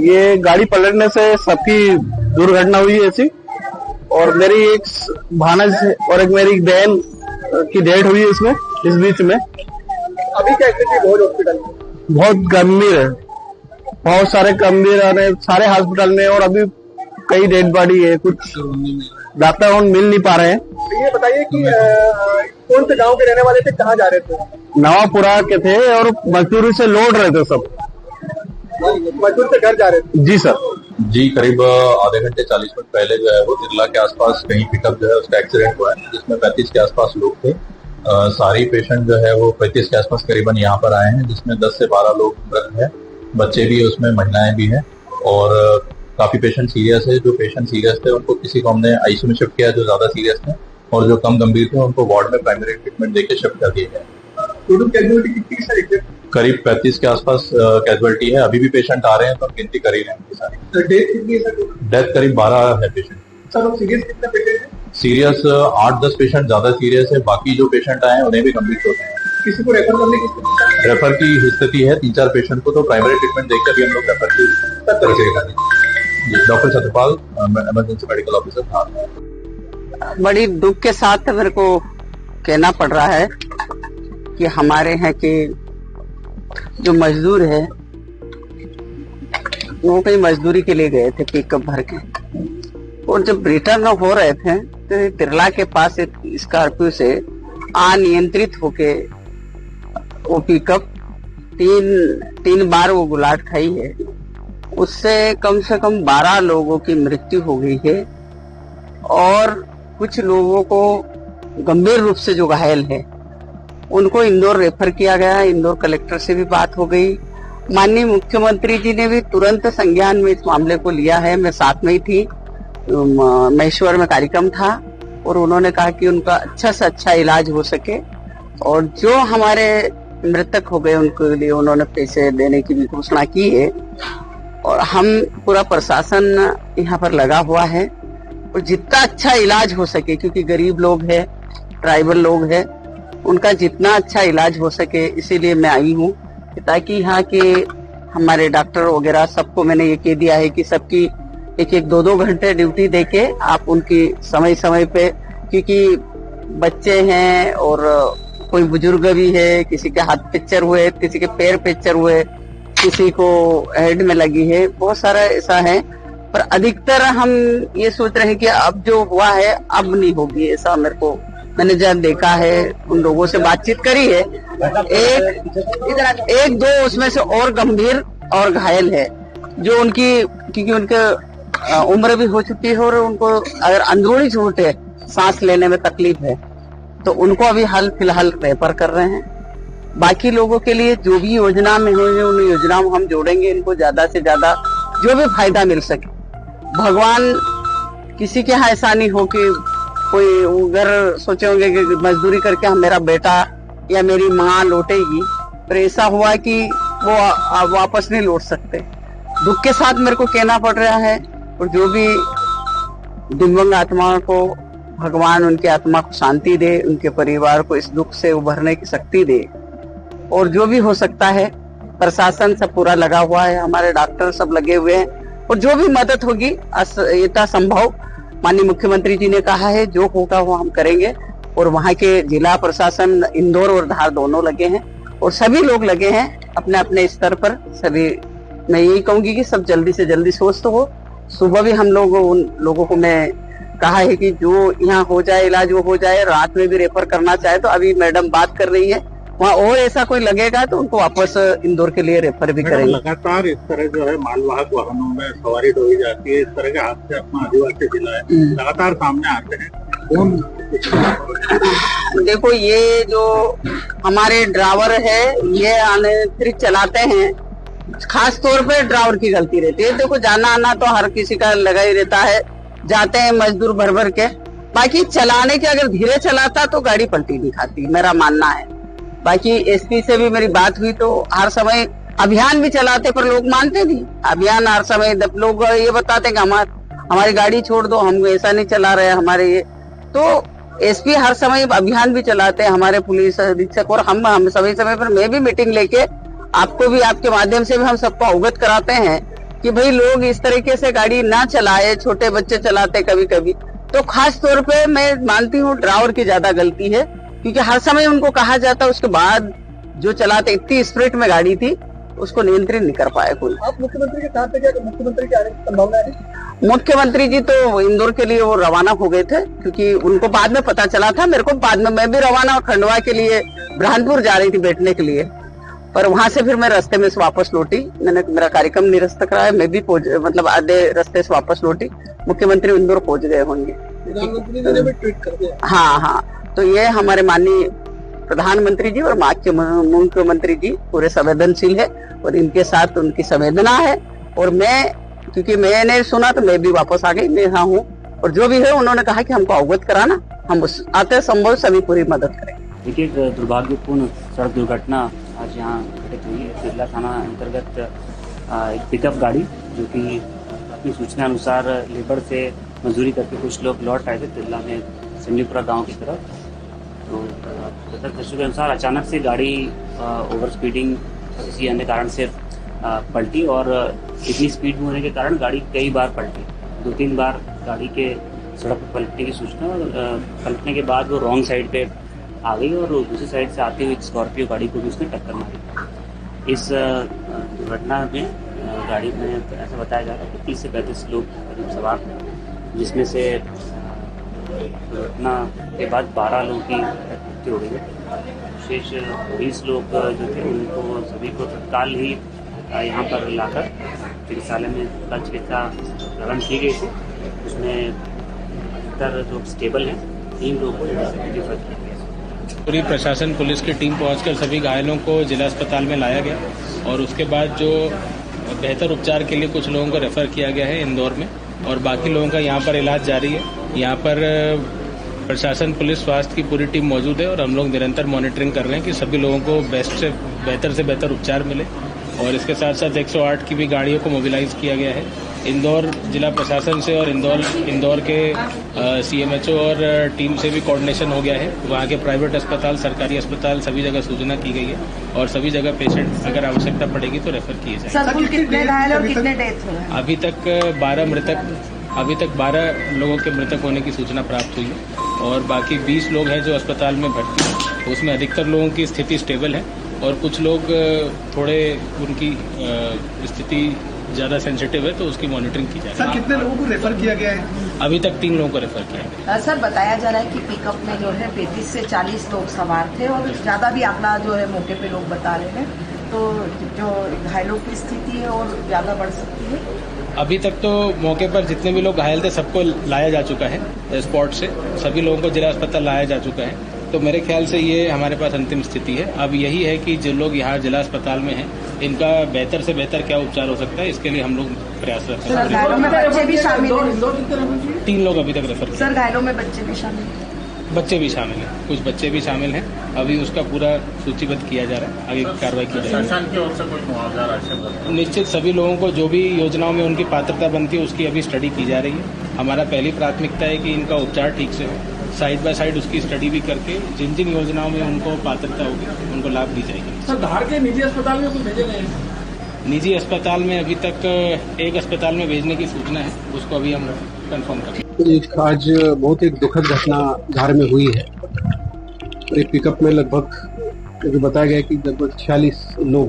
ये गाड़ी पलटने से सबकी दुर्घटना हुई ऐसी, और मेरी एक भानज और एक मेरी बहन की डेथ हुई इसमें, इस बीच में। अभी क्या स्थिति भोज हॉस्पिटल में? बहुत गंभीर है, बहुत सारे गंभीर सारे हॉस्पिटल में, और अभी कई डेड बॉडी है, कुछ डॉक्टर मिल नहीं पा रहे हैं। तो ये बताइए कि कौन से गांव के रहने वाले थे, कहाँ जा रहे थे? नवापुरा के थे और मजदूरी से लौट रहे थे सब। मजदूर से घर जा रहे थे? जी सर। जी, करीब आधे घंटे 40 मिनट पहले जो है वो तिरला के आसपास कहीं पिकअप जो है उसका एक्सीडेंट हुआ है, जिसमें 35 के आसपास लोग थे। सारी पेशेंट जो है वो 35 के आसपास करीबन यहाँ पर आए हैं, जिसमें 10 से 12 लोग मृत हैं, बच्चे भी उसमें, महिलाएं भी हैं, और काफी पेशेंट सीरियस है। जो पेशेंट सीरियस थे उनको किसी को हमने आईसीयू में शिफ्ट किया, जो ज्यादा सीरियस थे, और जो कम गंभीर थे उनको वार्ड में प्राइमरी ट्रीटमेंट देके शिफ्ट कर दिया गया। टोटल कैजुअलिटी कितनी सर? करीब 35 के आसपास कैजुअलिटी है। अभी भी पेशेंट आ रहे हैं तो गिनती कर ही रहे हैं सारी। डेथ कितनी है सर? डेथ करीब 12 है पेशेंट। सर सीरियस कितने पेशेंट है? सीरियस 8-10 पेशेंट ज्यादा सीरियस है, बाकी जो पेशेंट आए हैं उन्हें भी गंभीर चोट है। किसी को रेफर करने की रेफर की स्थिति है 3-4 पेशेंट को, तो प्राइमरी ट्रीटमेंट देखकर भी हम लोग रेफर की। Doctor Satyapal, emergency medical officer. बड़ी दुख के साथ मेरे को कहना पड़ रहा है कि हमारे यहाँ के जो मजदूर है वो कहीं मजदूरी के लिए गए थे पिकअप भर के, और जब रिटर्न हो रहे थे तो तिरला के पास एक स्कॉर्पियो से अनियंत्रित होके वो पिकअप तीन बार वो गुलाट खाई है। उससे कम से कम 12 लोगों की मृत्यु हो गई है, और कुछ लोगों को गंभीर रूप से जो घायल है उनको इंदौर रेफर किया गया। इंदौर कलेक्टर से भी बात हो गई, माननीय मुख्यमंत्री जी ने भी तुरंत संज्ञान में इस मामले को लिया है। मैं साथ में ही थी, महेश्वर में कार्यक्रम था, और उन्होंने कहा कि उनका अच्छा से अच्छा इलाज हो सके, और जो हमारे मृतक हो गए उनके लिए उन्होंने पैसे देने की भी घोषणा की है। और हम पूरा प्रशासन यहाँ पर लगा हुआ है, और जितना अच्छा इलाज हो सके, क्योंकि गरीब लोग है, ट्राइबल लोग है, उनका जितना अच्छा इलाज हो सके, इसीलिए मैं आई हूँ, ताकि यहाँ के हमारे डॉक्टर वगैरह सबको मैंने ये कह दिया है कि सबकी 1-2 घंटे ड्यूटी देके आप उनकी समय समय पे, क्योंकि बच्चे हैं और कोई बुजुर्ग भी है, किसी के हाथ फ्रैक्चर हुए, किसी के पैर फ्रैक्चर हुए, किसी को हेड में लगी है, बहुत सारा ऐसा है। पर अधिकतर हम ये सोच रहे हैं कि अब जो हुआ है अब नहीं होगी, ऐसा मैंने जब देखा है, उन लोगों से बातचीत करी है, एक दो उसमें से और गंभीर और घायल है, जो क्योंकि उनके उम्र भी हो चुकी है, और उनको अगर अंदरूनी चोट है, सांस लेने में तकलीफ है, तो उनको अभी फिलहाल रेफर कर रहे हैं। बाकी लोगों के लिए जो भी योजना में होंगे उन योजनाओं में हम जोड़ेंगे, इनको ज्यादा से ज्यादा जो भी फायदा मिल सके। भगवान किसी के यहाँ ऐसा नहीं हो कि कोई अगर सोचे होंगे कि मजदूरी करके हम मेरा बेटा या मेरी माँ लौटेगी, पर ऐसा हुआ कि वो वापस नहीं लौट सकते। दुख के साथ मेरे को कहना पड़ रहा है, और जो भी दिव्यांग आत्मा को भगवान उनकी आत्मा को शांति दे, उनके परिवार को इस दुख से उभरने की शक्ति दे, और जो भी हो सकता है प्रशासन सब पूरा लगा हुआ है, हमारे डॉक्टर सब लगे हुए हैं, और जो भी मदद होगी यथा संभव माननीय मुख्यमंत्री जी ने कहा है जो होगा वो हम करेंगे। और वहाँ के जिला प्रशासन इंदौर और धार दोनों लगे हैं, और सभी लोग लगे हैं अपने अपने स्तर पर। सभी मैं यही कहूंगी कि सब जल्दी से जल्दी स्वस्थ हो। सुबह भी हम लोग उन लोगों को मैं कहा है कि जो यहाँ हो जाए इलाज वो हो जाए, रात में भी रेफर करना चाहे तो अभी मैडम बात कर रही है, वहाँ और ऐसा कोई लगेगा तो उनको वापस इंदौर के लिए रेफर भी करेंगे। लगातार इस तरह जो है मालवाहक वाहनों में सवारी ढोई जाती है, इस तरह के हादसे अपना आदिवासी जिला है लगातार सामने आते हैं। देखो, ये जो हमारे ड्राइवर है ये अनियंत्रित चलाते हैं, खास तौर पे ड्राइवर की गलती रहती है। देखो, जाना आना तो हर किसी का लगा ही रहता है, जाते हैं मजदूर भर भर के। बाकी चलाने के अगर धीरे चलाता तो गाड़ी पलटी नहीं खाती, मेरा मानना है। बाकी एसपी से भी मेरी बात हुई तो हर समय अभियान भी चलाते, पर लोग मानते नहीं। अभियान हर समय लोग ये बताते कि हमारी गाड़ी छोड़ दो, हम ऐसा नहीं चला रहे हमारे ये। तो एसपी हर समय अभियान भी चलाते हैं, हमारे पुलिस अधीक्षक, और हम समय समय पर मैं भी मीटिंग लेके आपको भी आपके माध्यम से भी हम सबको अवगत कराते हैं कि भाई लोग इस तरीके से गाड़ी ना चलाए, छोटे बच्चे चलाते कभी कभी, तो खास तौर पे मैं मानती हूँ ड्राइवर की ज्यादा गलती है, क्योंकि हर समय उनको कहा जाता है, उसके बाद जो चलाते इतनी स्पीड में गाड़ी थी उसको नियंत्रित नहीं कर पाए कोई। आप मुख्यमंत्री के साथ थे क्या? मुख्यमंत्री के आने की संभावना है? मुख्यमंत्री जी तो इंदौर के लिए वो रवाना हो गए थे, क्योंकि उनको बाद में पता चला था, मेरे को बाद में, मैं भी रवाना खंडवा के लिए बुरहानपुर जा रही थी बैठने के लिए, पर वहां से फिर मैं रास्ते में से वापस लौटी। मैंने मेरा कार्यक्रम निरस्त कराया, मैं भी मतलब आधे रास्ते से वापस लौटी। मुख्यमंत्री इंदौर पहुंच गए होंगे। प्रधानमंत्री जी ने भी ट्वीट कर दिया। हाँ, तो ये हमारे माननीय प्रधानमंत्री जी और मुख्यमंत्री जी पूरे संवेदनशील है और इनके साथ उनकी संवेदना है। और मैं, क्योंकि मैंने सुना तो मैं भी वापस आ गई, मैं यहाँ हूँ। और जो भी है उन्होंने कहा कि हमको अवगत कराना, हम उस आते संभव सभी पूरी मदद करेंगे। देखिए, एक दुर्भाग्यपूर्ण सड़क दुर्घटना आज यहाँ घटित हुई है। तिरला थाना अंतर्गत एक पिकअप गाड़ी, जो कि अपनी सूचना अनुसार लेबर से मजदूरी करके कुछ लोग लौट आए थे तिरला में सिमलीपुरा गांव की तरफ। तो प्रत्यक्षदर्शियों के अनुसार अचानक से गाड़ी ओवर स्पीडिंग किसी अन्य कारण से पलटी, और इतनी स्पीड में होने के कारण गाड़ी कई बार पलटी, 2-3 बार गाड़ी के सड़क पर पलटने की सूचना, और पलटने के बाद वो रॉन्ग साइड पे आ गई और दूसरी साइड से आती हुई स्कॉर्पियो गाड़ी को भी उसने टक्कर मारी। इस दुर्घटना में गाड़ी में ऐसा बताया जा रहा है कि 30 से 35 लोग करीब सवार थे, जिसमें से दुर्घटना के बाद 12 लोगों की मृत्यु हो गई है। शेष 20 लोग जो थे उनको सभी को तत्काल ही यहाँ पर लाकर चिकित्सालय में चिकित्सा प्रदान की गई थी। उसमें अधिकतर जो स्टेबल हैं, 3 लोगों को रेफर किया गया। पूरी प्रशासन पुलिस की टीम पहुंचकर सभी घायलों को जिला अस्पताल में लाया गया, और उसके बाद जो बेहतर उपचार के लिए कुछ लोगों को रेफर किया गया है इंदौर में, और बाकी लोगों का यहाँ पर इलाज जारी है। यहाँ पर प्रशासन, पुलिस, स्वास्थ्य की पूरी टीम मौजूद है और हम लोग निरंतर मॉनिटरिंग कर रहे हैं कि सभी लोगों को से बेहतर उपचार मिले। और इसके साथ साथ 108 की भी गाड़ियों को मोबिलाइज किया गया है। इंदौर जिला प्रशासन से और इंदौर के CMHO और टीम से भी कोऑर्डिनेशन हो गया है। वहाँ के प्राइवेट अस्पताल, सरकारी अस्पताल, सभी जगह सूचना की गई है और सभी जगह पेशेंट अगर आवश्यकता पड़ेगी तो रेफर किए जाएंगे। सर, कुल कितने घायल और कितने डेथ हुए? अभी तक 12 लोगों के मृतक होने की सूचना प्राप्त हुई है और बाकी 20 लोग हैं जो अस्पताल में भर्ती हैं। उसमें अधिकतर लोगों की स्थिति स्टेबल है और कुछ लोग थोड़े उनकी स्थिति ज़्यादा सेंसिटिव है, तो उसकी मॉनिटरिंग की जाएगी। सर, कितने लोगों को रेफर किया गया है? अभी तक 3 लोगों को रेफर किया गया। सर, बताया जा रहा है कि पिकअप में जो है 35 से 40 लोग सवार थे और ज़्यादा भी आंकड़ा जो है मौके पे लोग बता रहे हैं, तो जो घायलों की स्थिति है और ज़्यादा बढ़ सकती है। अभी तक तो मौके पर जितने भी लोग घायल थे सबको लाया जा चुका है स्पॉट से, सभी लोगों को जिला अस्पताल लाया जा चुका है। तो मेरे ख्याल से ये हमारे पास अंतिम स्थिति है। अब यही है कि जो लोग यहाँ जिला अस्पताल में हैं, इनका बेहतर से बेहतर क्या उपचार हो सकता है, इसके लिए हम लोग प्रयासरत हैं। घायलों में बच्चे भी शामिल हैं? 3 लोग अभी तक रेफर किए। सर, घायलों में बच्चे भी शामिल हैं? बच्चे भी शामिल हैं, कुछ बच्चे भी शामिल हैं। अभी उसका पूरा सूचीबद्ध किया जा रहा है, आगे कार्रवाई की जाएगी। निश्चित सभी लोगों को जो भी योजनाओं में उनकी पात्रता बनती है उसकी अभी स्टडी की जा रही है। हमारा पहली प्राथमिकता है कि इनका उपचार ठीक से हो, साइड बाय साइड उसकी स्टडी भी करके जिन जिन योजनाओं में उनको पात्रता होगी उनको लाभ दी जाएगी। सर, धार के निजी अस्पताल में कुछ भेजे गए हैं? निजी अस्पताल में अभी तक एक अस्पताल में भेजने की सूचना है, उसको अभी हम कंफर्म करेंगे। आज बहुत एक दुखद घटना धार में हुई है। एक पिकअप में लगभग जो बताया गया कि लगभग 46 लोग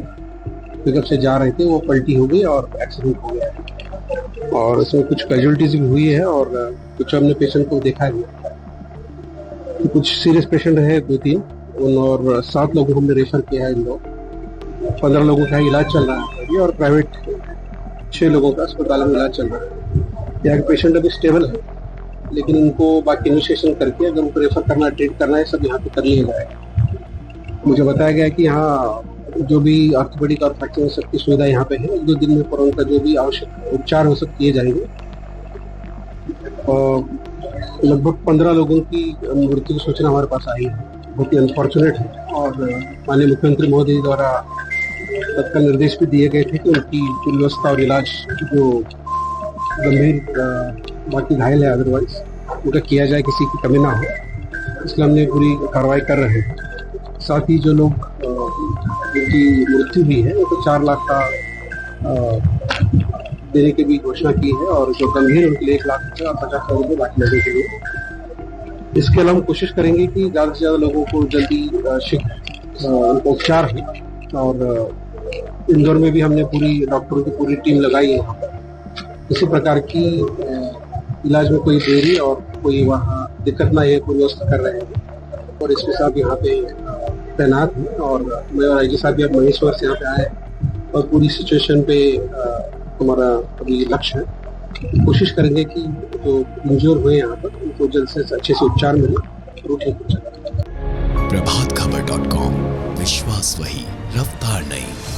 पिकअप से जा रहे थे, वो पलटी हो गई और एक्सीडेंट हो गया और उसमें कुछ कैजुअलिटीज भी हुई है और कुछ हमने पेशेंट को देखा है। कुछ सीरियस पेशेंट है 2-3 और 7 लोगों को हमने रेफर किया है। इन लोग 15 लोगों का इलाज चल रहा है और प्राइवेट 6 लोगों का अस्पताल में इलाज चल रहा है। यहाँ के पेशेंट अभी स्टेबल है, लेकिन उनको बाकी इन्वेस्टिगेशन करके अगर उनको रेफर करना, ट्रीट करना है, सब यहाँ पे कर लिया जाएगा। मुझे बताया गया कि यहाँ जो भी ऑर्थोपेडिक और फ्रैक्चर सबकी सुविधा यहाँ पे है। 1-2 दिन में पर उनका जो भी आवश्यक उपचार हो सब किए जाएंगे। और लगभग 15 लोगों की मृत्यु की सूचना हमारे पास आई है, बहुत ही अनफॉर्चुनेट है। और माननीय मुख्यमंत्री महोदय द्वारा तत्काल निर्देश भी दिए गए थे कि उनकी व्यवस्था और इलाज जो गंभीर बाकी घायल है अदरवाइज उनका किया जाए, किसी की कमी ना हो, इसलिए हमने पूरी कार्रवाई कर रहे हैं। साथ ही जो लोग जिनकी मृत्यु हुई है उनको 4 लाख का देने की भी घोषणा की है और जो गंभीर उनके लिए 1 लाख रुपये और 50,000 रुपये बाकी लोगों के लिए। इसके अलावा हम कोशिश करेंगे कि ज़्यादा से ज़्यादा लोगों को जल्दी शीघ्र उनका उपचार हो। और इंदौर में भी हमने पूरी डॉक्टरों की पूरी टीम लगाई है वहाँ पर। किसी प्रकार की इलाज में कोई देरी और कोई वहाँ दिक्कत ना है, कोई व्यवस्था कर रहे हैं और इसके साथ यहाँ पे तैनात हैं। और मैं और आईजी साहब भी अब महेश्वर से यहाँ पे आए और पूरी सिचुएशन पे हमारा अभी लक्ष्य है। कोशिश करेंगे कि जो इंजोर हुए यहाँ पर उनको जल्द से अच्छे से उपचार मिले और वो ठीक हो जाए। प्रभातखबर.com, विश्वास वही, रफ्तार नहीं।